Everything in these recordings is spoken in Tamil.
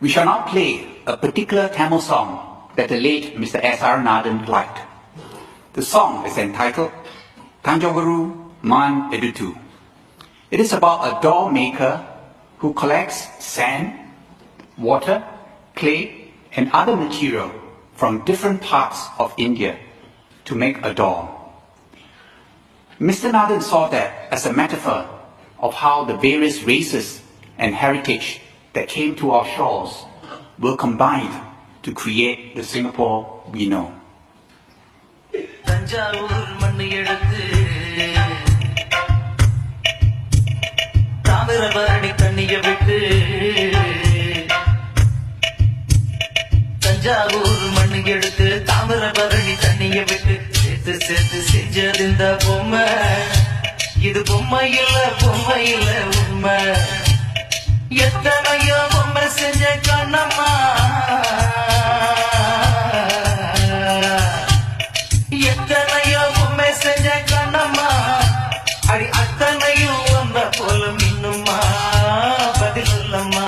We shall now play a particular Tamil song that the late Mr. S.R. Nathan liked. The song is entitled Tanjavaru Man Edutu. It is about a doll maker who collects sand, water, clay, and other material from different parts of India to make a doll. Mr. Nathan saw that as a metaphor of how the various races and heritage that came to our shores were combined to create the Singapore we know. Thanjavur மண்ணு எடுத்து தாமிரபரணி தண்ணிய விட்டு தஞ்சாவூர் மண்ணு எடுத்து தாமிரபரணி தண்ணிய விட்டு சேர்த்து சேர்த்து செஞ்சது இந்த பொம்மை இது பொம்மை இல்ல உண்மை எத்தனையோ பொம்மை செஞ்ச கண்ணம்மா எத்தனையோ பொம்மை செஞ்ச கண்ணம்மா அடி அத்தனையும் வந்த போலும் இன்னும்மா பதில் சொல்லம்மா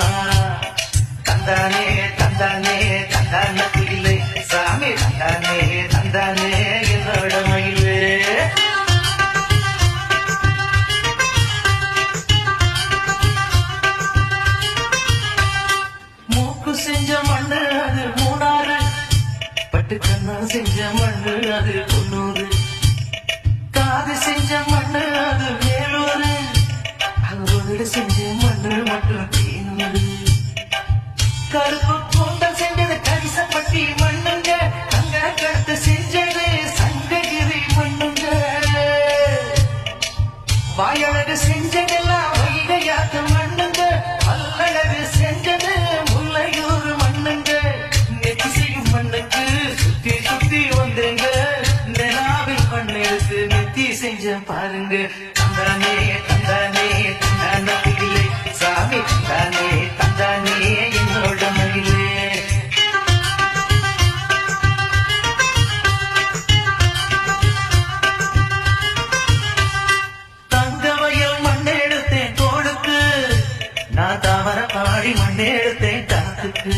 தந்தானே தந்தானே தந்தான குயிலே சாமி தந்தானே தந்தானே என்னோட மயிலே செஞ்ச மண்ணு அது மூணாறு பட்டு கண்ணா செஞ்ச மண்ணு அது தொண்ணூறு காது செஞ்ச மண்ணு அது வேலூரு அவரோட செஞ்ச மண்ணு மட்டும் தேனூரு கருப்பு கூந்தல் செஞ்சது கரிசப்பட்டி மண்ணுங்க அங்க கருத்து செஞ்சது சங்ககிரி மண்ணுங்க வாயழகு செஞ்சதெல்லாம் வைகையாத்து மண்ணுங்க பல்லழகு செஞ்சது முல்லையூர் மண்ணுங்க நெத்தி செய்யும் மண்ணுக்கு சுத்தி சுத்தி வந்துங்க நிலாவில் பண்ணெடுத்து நெத்தி செஞ்ச பாருங்க தந்தானே தந்தானே தந்தான குயிலே சாமி தந்தானே தந்தானே என்னோட மயிலே நான் தாமர பாடி மண்ணெடுத்தேன் காத்துக்கு